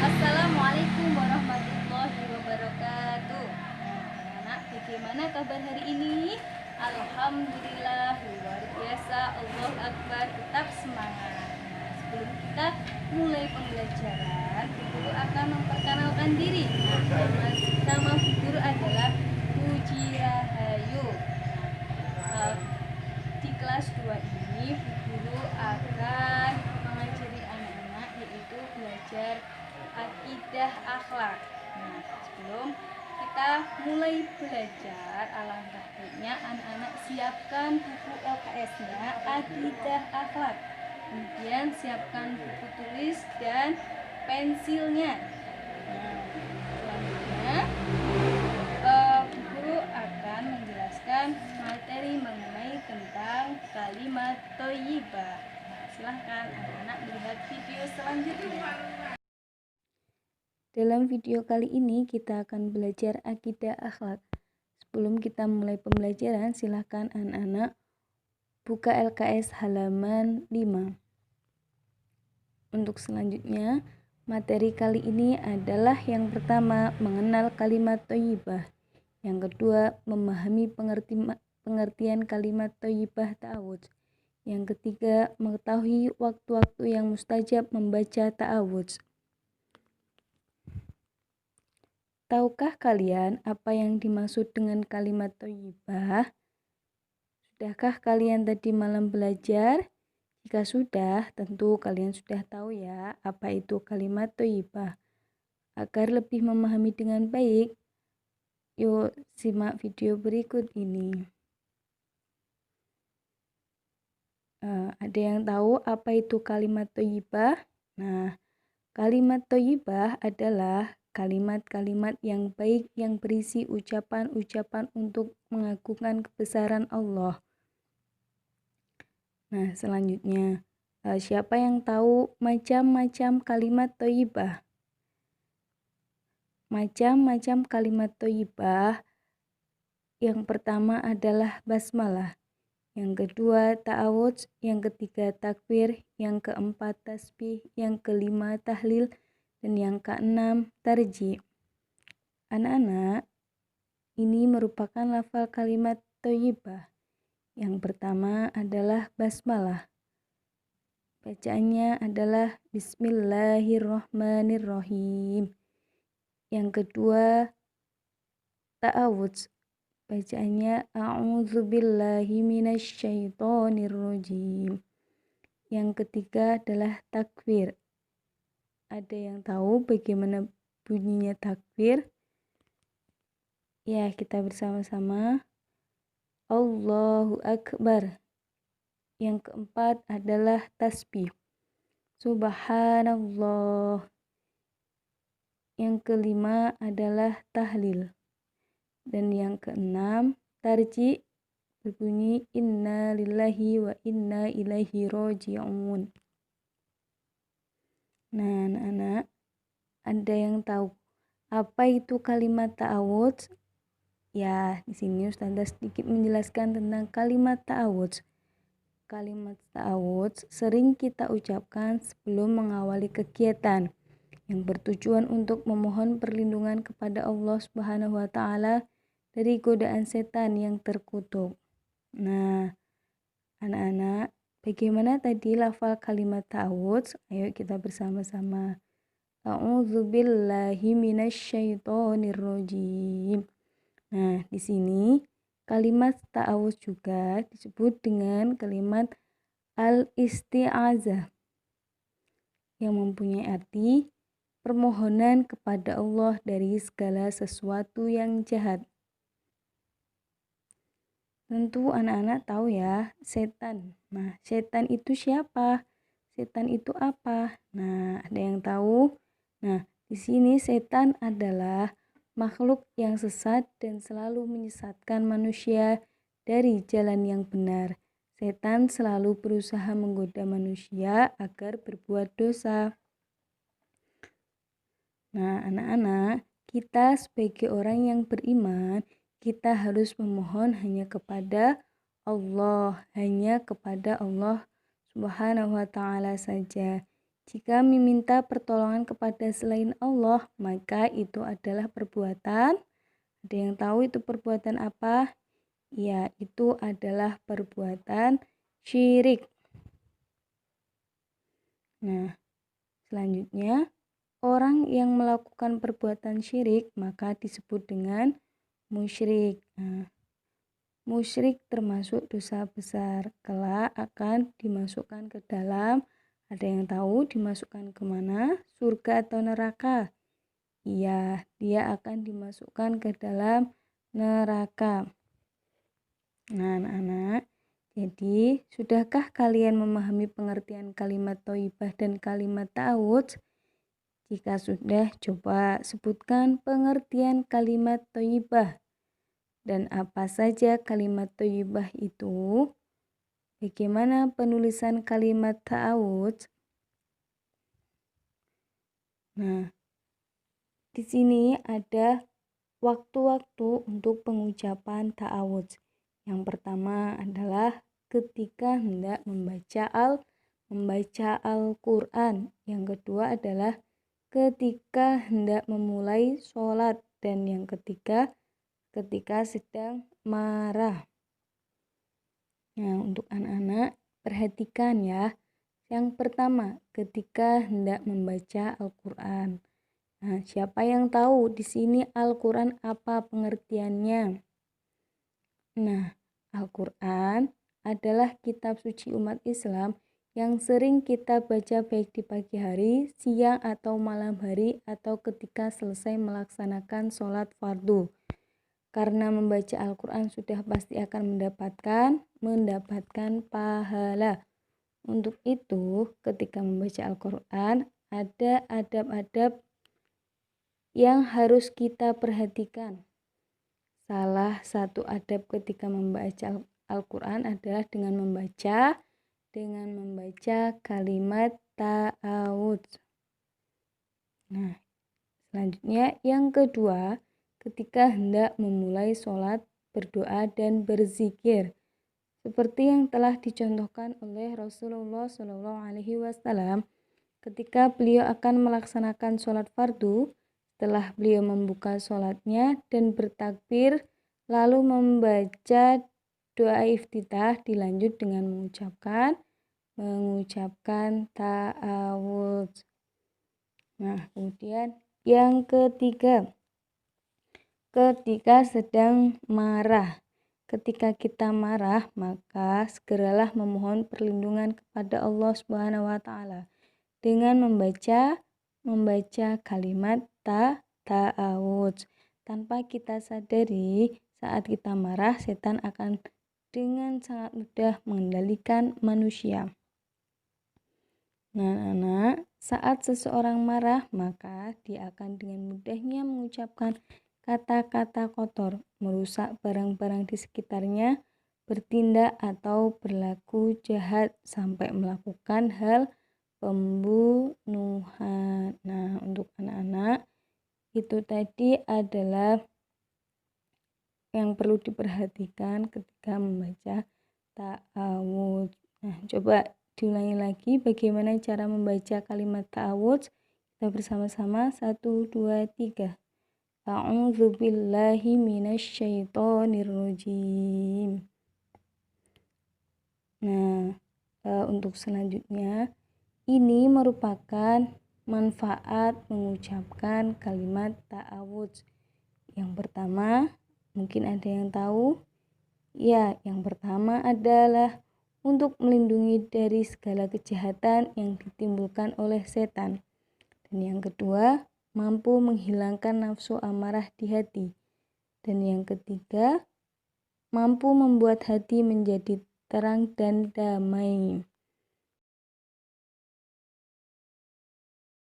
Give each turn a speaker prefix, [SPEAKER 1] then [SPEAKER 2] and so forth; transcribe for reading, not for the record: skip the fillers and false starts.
[SPEAKER 1] Assalamualaikum warahmatullahi wabarakatuh. Anak-anak, bagaimana kabar hari ini? Alhamdulillah, luar biasa. Allahu Akbar, tetap semangat. Sebelum kita mulai pembelajaran, guru akan memperkenalkan diri. Nama guru adalah Puji Rahayu. Di kelas 2 ini, guru akan mengajari anak-anak yaitu belajar akidah akhlak. Nah, sebelum kita mulai belajar, alangkah baiknya anak-anak siapkan buku LKS-nya akidah akhlak. Kemudian siapkan buku tulis dan pensilnya. Nah, selanjutnya guru akan menjelaskan materi mengenai tentang kalimat thayyibah. Silahkan anak-anak melihat video selanjutnya.
[SPEAKER 2] Dalam video kali ini kita akan belajar akidah akhlak. Sebelum kita mulai pembelajaran, silahkan anak-anak buka LKS halaman 5. Untuk selanjutnya, materi kali ini adalah yang pertama, mengenal kalimat thayyibah. Yang kedua, memahami pengertian kalimat thayyibah ta'awudz. Yang ketiga, mengetahui waktu-waktu yang mustajab membaca ta'awudz. Tahukah kalian apa yang dimaksud dengan kalimat thayyibah? Sudahkah kalian tadi malam belajar? Jika sudah, tentu kalian sudah tahu ya apa itu kalimat thayyibah. Agar lebih memahami dengan baik, yuk simak video berikut ini. Ada yang tahu apa itu kalimat thayyibah? Nah, kalimat thayyibah adalah kalimat-kalimat yang baik yang berisi ucapan-ucapan untuk mengagungkan kebesaran Allah. Nah, selanjutnya, siapa yang tahu macam-macam kalimat thayyibah? Macam-macam kalimat thayyibah, yang pertama adalah basmalah, yang kedua ta'awudz, yang ketiga takbir, yang keempat tasbih, yang kelima tahlil, dan yang keenam tarji. Anak-anak, ini merupakan lafal kalimat thayyibah. Yang pertama adalah basmalah. Bacaannya adalah Bismillahirrohmanirrohim. Yang kedua ta'awudz. Bacaannya A'udzubillahi minasyaitonirrojim. Yang ketiga adalah takbir. Ada yang tahu bagaimana bunyinya takbir? Ya, kita bersama-sama. Allahu Akbar. Yang keempat adalah tasbih. Subhanallah. Yang kelima adalah tahlil. Dan yang keenam, tarji, berbunyi inna lillahi wa inna ilaihi roji'un. Nah, anak-anak, ada yang tahu apa itu kalimat ta'awudz? Ya, di sini Ustazah sedikit menjelaskan tentang kalimat ta'awudz. Kalimat ta'awudz sering kita ucapkan sebelum mengawali kegiatan yang bertujuan untuk memohon perlindungan kepada Allah Subhanahu wa taala dari godaan setan yang terkutuk. Nah, anak-anak, bagaimana tadi lafal kalimat ta'awudz? Ayo kita bersama-sama. A'udzubillahi minasyaitonirrojim. Nah, di sini kalimat ta'awudz juga disebut dengan kalimat al-isti'azah yang mempunyai arti permohonan kepada Allah dari segala sesuatu yang jahat. Tentu anak-anak tahu ya, setan. Nah, setan itu siapa? Setan itu apa? Nah, ada yang tahu? Nah, di sini setan adalah makhluk yang sesat dan selalu menyesatkan manusia dari jalan yang benar. Setan selalu berusaha menggoda manusia agar berbuat dosa. Nah, anak-anak, kita sebagai orang yang beriman, kita harus memohon hanya kepada Allah Subhanahu wa ta'ala saja. Jika meminta pertolongan kepada selain Allah, maka itu adalah perbuatan. Ada yang tahu itu perbuatan apa? Ya, itu adalah perbuatan syirik. Nah, selanjutnya, orang yang melakukan perbuatan syirik maka disebut dengan musyrik. Nah, musyrik termasuk dosa besar, kelak akan dimasukkan ke dalam, ada yang tahu dimasukkan kemana? Surga atau neraka? Iya, dia akan dimasukkan ke dalam neraka. Nah, anak-anak, jadi sudahkah kalian memahami pengertian kalimat thayyibah dan kalimat ta'awudz? Jika sudah, coba sebutkan pengertian kalimat thayyibah. Dan apa saja kalimat thayyibah itu? Bagaimana penulisan kalimat ta'awudz? Nah, di sini ada waktu-waktu untuk pengucapan ta'awudz. Yang pertama adalah ketika hendak membaca Al-Quran. Yang kedua adalah ketika hendak memulai sholat. Dan yang ketiga, ketika sedang marah. Nah, untuk anak-anak, perhatikan ya. Yang pertama, ketika hendak membaca Al-Quran. Nah, siapa yang tahu di sini Al-Quran apa pengertiannya? Nah, Al-Quran adalah kitab suci umat Islam yang sering kita baca baik di pagi hari, siang atau malam hari, atau ketika selesai melaksanakan sholat fardu. Karena membaca Al-Quran sudah pasti akan mendapatkan pahala. Untuk itu, ketika membaca Al-Quran, ada adab-adab yang harus kita perhatikan. Salah satu adab ketika membaca Al-Quran adalah dengan membaca kalimat ta'awudz. Nah, selanjutnya yang kedua, ketika hendak memulai sholat, berdoa dan berzikir, seperti yang telah dicontohkan oleh Rasulullah SAW ketika beliau akan melaksanakan sholat fardu. Setelah beliau membuka sholatnya dan bertakbir, lalu membaca doa iftitah, dilanjut dengan mengucapkan ta'awudz. Nah, kemudian yang ketiga, ketika sedang marah. Ketika kita marah, maka segeralah memohon perlindungan kepada Allah Subhanahu wa taala dengan membaca kalimat ta'awudz. Tanpa kita sadari, saat kita marah, setan akan dengan sangat mudah mengendalikan manusia. Nah, anak, saat seseorang marah, maka dia akan dengan mudahnya mengucapkan kata-kata kotor, merusak barang-barang di sekitarnya, bertindak atau berlaku jahat sampai melakukan hal pembunuhan. Nah, untuk anak-anak, itu tadi adalah yang perlu diperhatikan ketika membaca ta'awudz. Nah, coba diulangi lagi bagaimana cara membaca kalimat ta'awudz. Kita bersama-sama 1, 2, 3. A'udzubillahi minasyaitonirrajim. Nah, untuk selanjutnya, ini merupakan manfaat mengucapkan kalimat ta'awudz. Yang pertama, mungkin ada yang tahu? Ya, yang pertama adalah untuk melindungi dari segala kejahatan yang ditimbulkan oleh setan. Dan yang kedua, mampu menghilangkan nafsu amarah di hati. Dan yang ketiga, mampu membuat hati menjadi terang dan damai.